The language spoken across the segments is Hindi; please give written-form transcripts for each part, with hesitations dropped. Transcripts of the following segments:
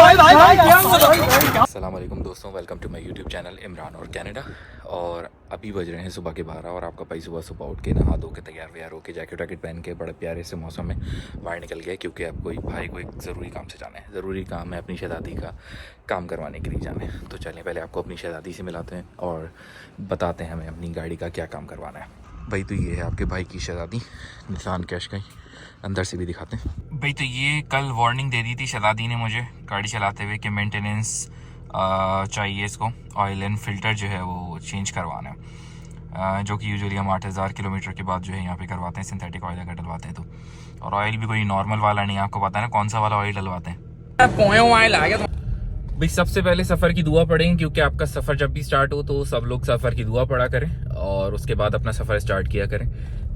अस्सलाम वालेकुम दोस्तों, welcome to my YouTube channel Imran और कनाडा। और अभी बज रहे हैं सुबह के 12 और आपका भाई सुबह सुबह उठ के नहा धो के तैयार व्यार होकर जैकेट वैकेट पहन के बड़े प्यारे से मौसम में बाहर निकल गया, क्योंकि अब कोई भाई को एक ज़रूरी काम से जाना है। ज़रूरी काम है अपनी शहज़ादी का काम करवाने के लिए जाना है। तो चलिए पहले आपको अपनी शहज़ादी से मिलाते हैं और बताते हैं हमें अपनी गाड़ी का क्या काम करवाना है। भाई तो ये है आपके भाई की शहज़ादी निशान कैश का, अंदर से भी दिखाते हैं। भाई तो ये कल वार्निंग दे दी थी शहज़ादी ने मुझे गाड़ी चलाते हुए कि मेंटेनेंस चाहिए, इसको ऑयल एंड फ़िल्टर जो है वो चेंज करवाना है, जो कि यूजुअली हम 8000 किलोमीटर के बाद जो है यहाँ पे करवाते हैं, सिंथेटिक ऑयल अगर डलवाते हैं तो। और ऑयल भी कोई नॉर्मल वाला नहीं है, आपको पता है ना कौन सा वाला ऑयल डलवाते हैं। भाई सबसे पहले सफ़र की दुआ पढ़ें, क्योंकि आपका सफ़र जब भी स्टार्ट हो तो सब लोग सफ़र की दुआ पढ़ा करें और उसके बाद अपना सफ़र स्टार्ट किया करें।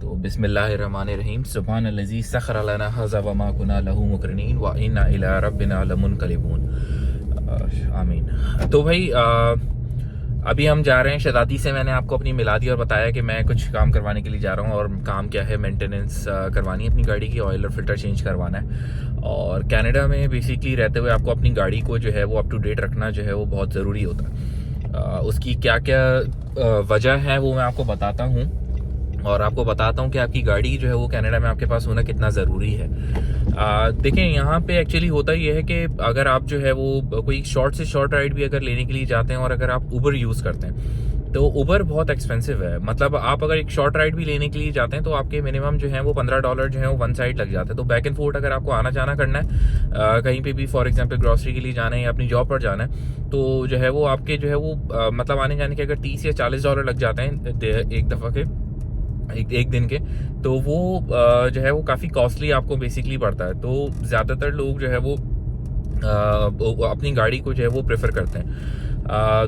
तो बिस्मिल्लाहिर्रहमानिर्रहीम, सुब्हानल्लज़ी सख़र लना हज़ा व मा कुन्ना लहू मुक़रिनीन व इन्ना इला रब्बिना लमुनक़लिबून, आमीन। तो भाई अभी हम जा रहे हैं शहज़ादी से। मैंने आपको अपनी मिला दी और बताया कि मैं कुछ काम करवाने के लिए जा रहा हूँ, और काम क्या है, मेंटेनेंस करवानी है अपनी गाड़ी की, ऑयल और फिल्टर चेंज करवाना है। और कनाडा में बेसिकली रहते हुए आपको अपनी गाड़ी को जो है वो अप टू डेट रखना जो है वो बहुत ज़रूरी होता है। उसकी क्या क्या वजह है वो मैं आपको बताता हूँ, और आपको बताता हूँ कि आपकी गाड़ी जो है वो कनाडा में आपके पास होना कितना ज़रूरी है। देखें यहाँ पे एक्चुअली होता ये है कि अगर आप जो है वो कोई शॉर्ट से शॉर्ट राइड भी अगर लेने के लिए जाते हैं और अगर आप उबर यूज़ करते हैं तो उबर बहुत एक्सपेंसिव है। मतलब आप अगर एक शॉर्ट राइड भी लेने के लिए जाते हैं तो आपके मिनिमम जो है वो $15 जो है वो वन साइड लग जाता है। तो बैक एंड फोर्थ अगर आपको आना जाना करना है कहीं पे भी, फॉर एग्जांपल ग्रॉसरी के लिए जाना है या अपनी जॉब पर जाना है, तो जो है वो आपके जो है वो मतलब आने जाने के अगर $30 या $40 लग जाते हैं एक दफ़ा के, एक दिन के, तो वो जो है वो काफ़ी कॉस्टली आपको बेसिकली पड़ता है। तो ज़्यादातर लोग जो है वो अपनी गाड़ी को जो है वो प्रेफर करते हैं।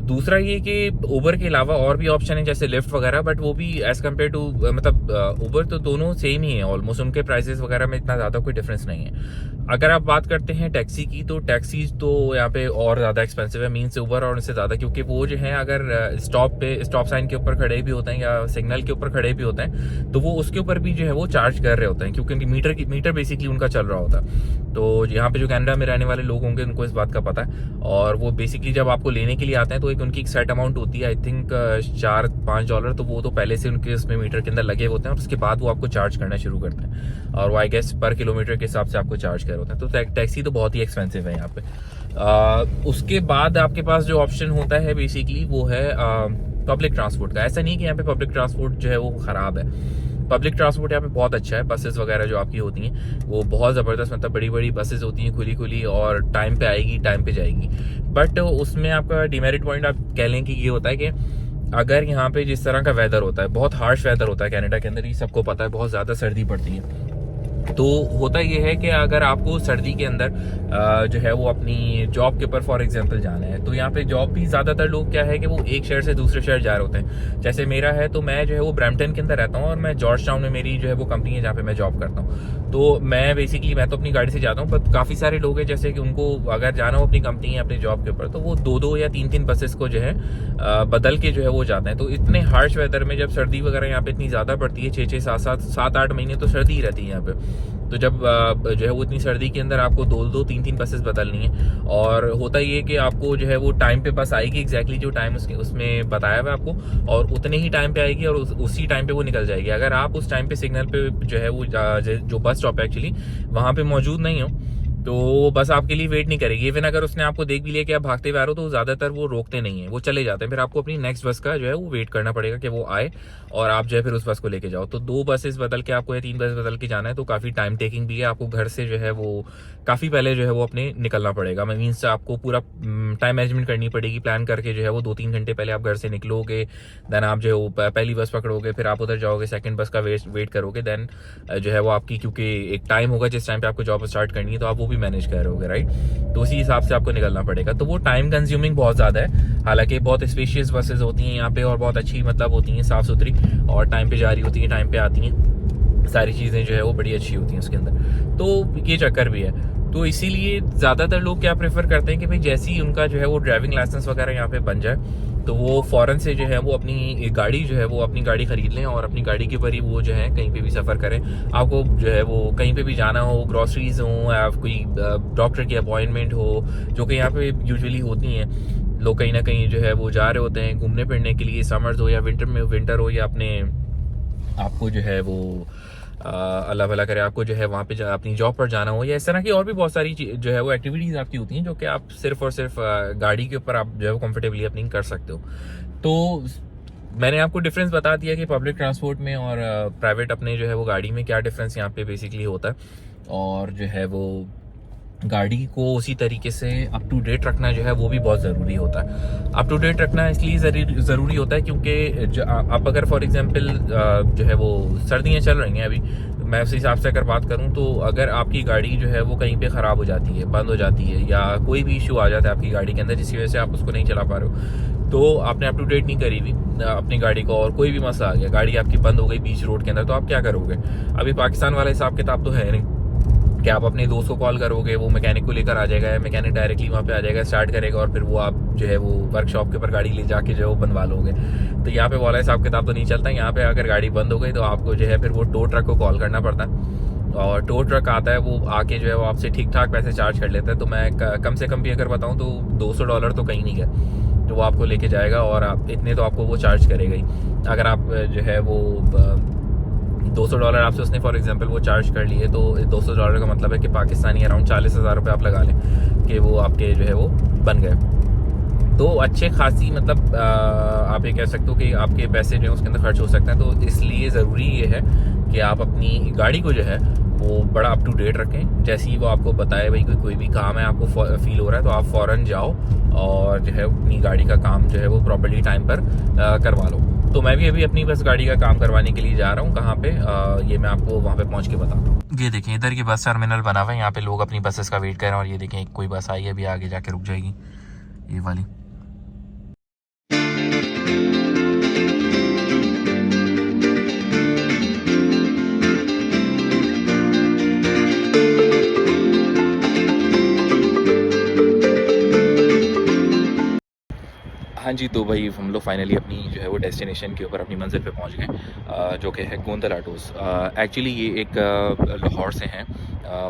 दूसरा ये कि उबर के अलावा और भी ऑप्शन है जैसे लिफ्ट वगैरह, बट वो भी एज़ कम्पेयर टू मतलब उबर तो दोनों सेम ही है ऑलमोस्ट, उनके प्राइसेस वगैरह में इतना ज़्यादा कोई डिफरेंस नहीं है। अगर आप बात करते हैं टैक्सी की, तो टैक्सी तो यहाँ पे और ज़्यादा एक्सपेंसिव है, मीन्स उबर और उनसे ज़्यादा, क्योंकि वो जो है अगर स्टॉप साइन के ऊपर खड़े भी होते हैं या सिग्नल के ऊपर खड़े भी होते हैं तो वो उसके ऊपर भी जो है वो चार्ज कर रहे होते हैं, क्योंकि मीटर बेसिकली उनका चल रहा होता है। तो यहाँ पे जो कनाडा में रहने वाले लोग होंगे उनको इस बात का पता है। और वो बेसिकली जब आपको लेने के लिए आते हैं तो एक उनकी एक सेट अमाउंट होती है, आई थिंक $4-5, तो वो तो पहले से उनके उसमें मीटर के अंदर लगे होते हैं और उसके बाद वो आपको चार्ज करना शुरू करते हैं, और वो आई गेस पर किलोमीटर के हिसाब से आपको चार्ज कर रहे होते हैं। तो टैक्सी तो बहुत ही एक्सपेंसिव है यहाँ पे। उसके बाद आपके पास जो ऑप्शन होता है बेसिकली वो है पब्लिक ट्रांसपोर्ट का। ऐसा नहीं कि यहाँ पे पब्लिक ट्रांसपोर्ट जो है वो ख़राब है, पब्लिक ट्रांसपोर्ट यहाँ पे बहुत अच्छा है। बसेस वगैरह जो आपकी होती हैं वो बहुत ज़बरदस्त, मतलब बड़ी बड़ी बसेस होती हैं, खुली खुली, और टाइम पे आएगी, टाइम पे जाएगी। बट उसमें आपका डिमेरिट पॉइंट आप कह लें कि ये होता है कि अगर यहाँ पे जिस तरह का वेदर होता है, बहुत हार्श वेदर होता है कनाडा के अंदर, ये सबको पता है, बहुत ज़्यादा सर्दी पड़ती है। तो होता ये है कि अगर आपको सर्दी के अंदर जो है वो अपनी जॉब के ऊपर फॉर एग्जांपल जाना है, तो यहाँ पे जॉब भी ज़्यादातर लोग क्या है कि वो एक शहर से दूसरे शहर जा रहे होते हैं। जैसे मेरा है तो मैं जो है वो ब्रैम्पटन के अंदर रहता हूँ और मैं जॉर्ज टाउन में मेरी जो है वो कंपनी है जहाँ पे मैं जॉब करता हूँ। तो मैं बेसिकली मैं तो अपनी गाड़ी से जाता हूँ, पर काफ़ी सारे लोग हैं जैसे कि उनको अगर जाना हो अपनी कंपनी या अपनी जॉब के ऊपर, तो वो 2-2 या 3-3 बसेस को जो है बदल के जो है वो जाते हैं। तो इतने हार्श वेदर में जब सर्दी वगैरह यहाँ पे इतनी ज़्यादा पड़ती है, 6-6, 7-8 महीने तो सर्दी ही रहती है यहाँ पे। तो जब जो है वो इतनी सर्दी के अंदर आपको 2-2, 3-3 बसेस बदलनी है, और होता ये कि आपको जो है वो टाइम पे बस आएगी, एग्जैक्टली जो टाइम उसमें बताया हुआ आपको, और उतने ही टाइम पे आएगी और उसी टाइम पे वो निकल जाएगी। अगर आप उस टाइम पे सिग्नल पे जो है वो जो बस स्टॉप है एक्चुअली वहाँ पे मौजूद नहीं हो तो बस आपके लिए वेट नहीं करेगी। इवन अगर उसने आपको देख भी लिया कि आप भागते हुए आ रहे हो तो ज़्यादातर वो रोकते नहीं है, वो चले जाते हैं। फिर आपको अपनी नेक्स्ट बस का जो है वो वेट करना पड़ेगा कि वो आए और आप जो है फिर उस बस को लेके जाओ। तो 2 बसेस बदल के आपको या 3 बस बदल के जाना है तो काफ़ी टाइम टेकिंग भी है। आपको घर से जो है वो काफ़ी पहले जो है वो अपने निकलना पड़ेगा, मीन्स आपको पूरा टाइम मैनेजमेंट करनी पड़ेगी, प्लान करके जो है वो 2-3 घंटे पहले आप घर से निकलोगे, देन आप जो है वो पहली बस पकड़ोगे, फिर आप उधर जाओगे, सेकंड बस का वेट करोगे, देन जो है वो आपकी, क्योंकि एक टाइम होगा जिस टाइम पे आपको जॉब स्टार्ट करनी है तो आप वो भी मैनेज कर रहे होगे, राइट। तो उसी हिसाब से आपको निकलना पड़ेगा। तो वो टाइम कंज्यूमिंग बहुत ज़्यादा है। हालांकि बहुत स्पेशियस बसेस होती हैं यहाँ पे और बहुत अच्छी मतलब होती हैं, साफ़ सुथरी, और टाइम पे जा रही होती हैं, टाइम पे आती हैं, सारी चीज़ें जो है वो बड़ी अच्छी होती हैं उसके अंदर। तो ये चक्कर भी है। तो इसीलिए ज़्यादातर लोग क्या प्रेफर करते हैं कि भाई जैसे ही उनका जो है वो ड्राइविंग लाइसेंस वगैरह यहाँ पे बन जाए तो वो फ़ौरन से जो है वो अपनी गाड़ी जो है वो अपनी गाड़ी खरीद लें और अपनी गाड़ी के ऊपर ही वो जो है कहीं पे भी सफ़र करें। आपको जो है वो कहीं पे भी जाना हो, ग्रॉसरीज हो या कोई डॉक्टर की अपॉइंटमेंट हो, जो कि यहाँ पे यूजुअली होती हैं, लोग कहीं ना कहीं जो है वो जा रहे होते हैं घूमने फिरने के लिए, समर्स हो या विंटर हो, या अपने आपको जो है वो अल्लाह भला करे आपको जो है वहाँ पे अपनी जॉब पर जाना हो, या इस तरह की और भी बहुत सारी जो है वो एक्टिविटीज़ आपकी होती हैं जो कि आप सिर्फ और सिर्फ गाड़ी के ऊपर आप जो है वो कंफर्टेबली अपनी कर सकते हो। तो मैंने आपको डिफरेंस बता दिया कि पब्लिक ट्रांसपोर्ट में और प्राइवेट अपने जो है वो गाड़ी में क्या डिफरेंस यहाँ पे बेसिकली होता है। और जो है वो गाड़ी को उसी तरीके से अप टू डेट रखना जो है वो भी बहुत ज़रूरी होता है। अप टू डेट रखना इसलिए ज़रूरी होता है क्योंकि आप अगर फॉर एग्जांपल जो है वो सर्दियाँ चल रही हैं अभी, मैं उस हिसाब से अगर बात करूं तो अगर आपकी गाड़ी जो है वो कहीं पे ख़राब हो जाती है, बंद हो जाती है, या कोई भी इशू आ जाता है आपकी गाड़ी के अंदर जिसकी वजह से आप उसको नहीं चला पा रहे हो, तो आपने अप टू डेट नहीं करी हुई अपनी गाड़ी को और कोई भी मसला आ गया, गाड़ी आपकी बंद हो गई बीच रोड के अंदर, तो आप क्या करोगे? अभी पाकिस्तान वाला हिसाब किताब तो है नहीं कि आप अपने दोस्त को कॉल करोगे, वो मैकेनिक को लेकर आ जाएगा, मैकेनिक डायरेक्टली वहाँ पे आ जाएगा, स्टार्ट करेगा और फिर वो आप जो है वो वर्कशॉप के ऊपर गाड़ी ले जाके जो है वो बनवा लोगे। तो यहाँ पे वाला हिसाब किताब तो नहीं चलता। यहाँ पे अगर गाड़ी बंद हो गई तो आपको जो है फिर वो टो ट्रक को कॉल करना पड़ता है, और टो ट्रक आता है, वो आके जो है वो आपसे ठीक ठाक पैसे चार्ज कर लेता है। तो मैं कम से कम भी अगर बताऊँ तो $200 तो कहीं नहीं गए, तो वो आपको लेके जाएगा और आप इतने तो आपको वो चार्ज करेगा ही। अगर आप जो है वो $200 आपसे उसने फॉर एग्जांपल वो चार्ज कर लिए, तो $200 का मतलब है कि पाकिस्तानी अराउंड 40,000 रुपये आप लगा लें कि वो आपके जो है वो बन गए। तो अच्छे खासी मतलब आप ये कह सकते हो कि आपके पैसे जो है उसके अंदर खर्च हो सकते हैं। तो इसलिए ज़रूरी ये है कि आप अपनी गाड़ी को जो है वो बड़ा अप टू डेट रखें। जैसे ही वो आपको बताए भाई कोई भी काम है आपको फील हो रहा है तो आप फ़ौरन जाओ और जो है अपनी गाड़ी का काम जो है वो प्रॉपर्ली टाइम पर करवा लो। तो मैं भी अभी अपनी बस गाड़ी का काम करवाने के लिए जा रहा हूँ। कहाँ पे ये मैं आपको वहाँ पे पहुँच के बताता हूँ। ये देखें इधर की बस टर्मिनल बना हुआ है, यहाँ पे लोग अपनी बसेस का वेट कर रहे हैं, और ये देखें कोई बस आई है अभी आगे जाके रुक जाएगी, ये वाली। हाँ जी, तो भाई हम लोग फाइनली अपनी जो है वो डेस्टिनेशन के ऊपर अपनी मंजिल पे पहुंच गए, जो कि है गोंदल ऑटोज़। एक्चुअली ये एक लाहौर से हैं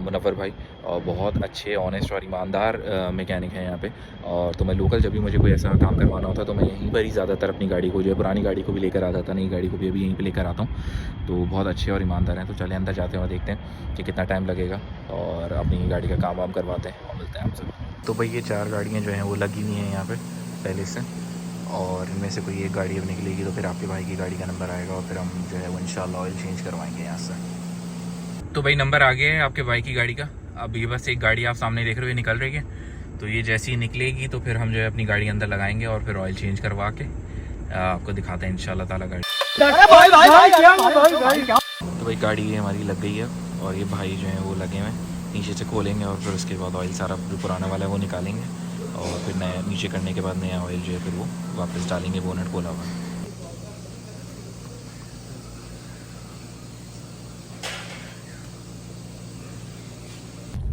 मुनव्वर भाई, और बहुत अच्छे ऑनेस्ट और ईमानदार मैकेनिक हैं यहाँ पे। और तो मैं लोकल जब भी मुझे कोई ऐसा काम करवाना होता तो मैं यहीं पर ही ज़्यादातर अपनी गाड़ी को जो है पुरानी गाड़ी को भी लेकर आता था, नई गाड़ी को भी अभी यहीं पर लेकर आता हूँ। तो बहुत अच्छे और ईमानदार हैं। तो चले अंदर जाते हैं और देखते हैं कि कितना टाइम लगेगा, और अपनी गाड़ी का काम वाम करवाते हैं और मिलते हैं आपसे। तो भाई ये 4 गाड़ियाँ जो हैं वो लगी हुई हैं यहाँ पर पहले से, और इनमें से कोई एक गाड़ी अब निकलेगी तो फिर आपके भाई की गाड़ी का नंबर आएगा और फिर हम जो है वो इंशाल्लाह ऑयल चेंज करवाएंगे यहाँ से। तो भाई नंबर आ गया है आपके भाई की गाड़ी का। अब ये बस एक गाड़ी आप सामने देख रहे हो निकल रही है, तो ये जैसी ही निकलेगी तो फिर हम जो है अपनी गाड़ी अंदर लगाएंगे और फिर ऑयल चेंज करवा के आपको दिखाते हैं इंशाल्लाह ताला गाड़ी। तो भाई गाड़ी हमारी लग गई है और ये भाई जो है वो लगे हुए हैं, नीचे से खोलेंगे और फिर उसके बाद ऑयल सारा जो पुराना वाला है वो निकालेंगे, और फिर नया नीचे करने के बाद नया ऑयल जो है फिर वो वापस डालेंगे, बोनट खोला हुआ है।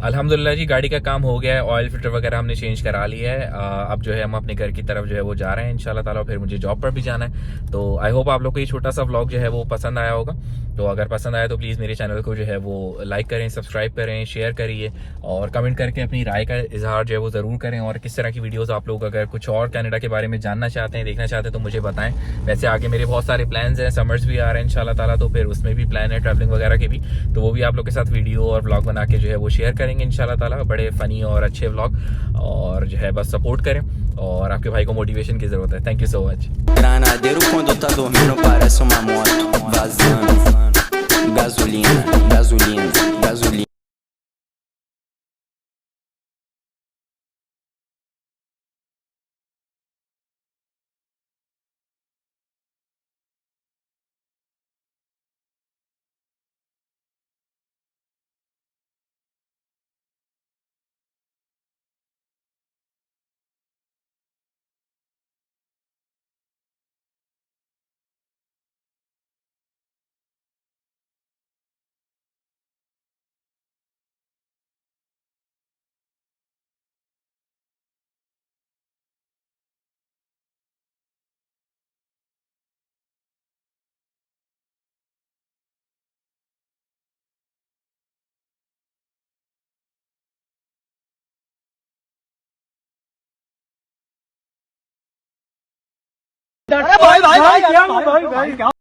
अल्हम्दुलिल्लाह जी गाड़ी का काम हो गया है, ऑयल फिल्टर वगैरह हमने चेंज करा लिया है। अब जो है हम अपने घर की तरफ जो है वो जा रहे हैं इंशाल्लाह ताला, फिर मुझे जॉब पर भी जाना है। तो आई होप आप लोग को ये छोटा सा व्लॉग जो है वो पसंद आया होगा। तो अगर पसंद आया तो प्लीज़ मेरे चैनल को जो है वो लाइक करें, सब्सक्राइब करें, शेयर करिए, और कमेंट करके अपनी राय का इजहार जो है वो ज़रूर करें। और किस तरह की वीडियोज़ आप लोग अगर कुछ और कनाडा के बारे में जानना चाहते हैं, देखना चाहते हैं, तो मुझे बताएं। वैसे आगे मेरे बहुत सारे प्लान्स हैं, समर्स भी आ रहे हैं इंशाल्लाह ताला, तो फिर उसमें भी प्लान है ट्रैवलिंग वगैरह के भी, तो वो भी आप लोग के साथ वीडियो और व्लॉग बना के जो है वो शेयर करेंगे इंशाल्लाह ताला, बड़े फनी और अच्छे व्लॉग। और जो है बस सपोर्ट करें, और आपके भाई को मोटिवेशन की ज़रूरत है। Thank you so much. Granadeiro quando tá dormindo parece uma moto vazando. Gasolina, gasolina, gasolina. भाई भाई भाई क्या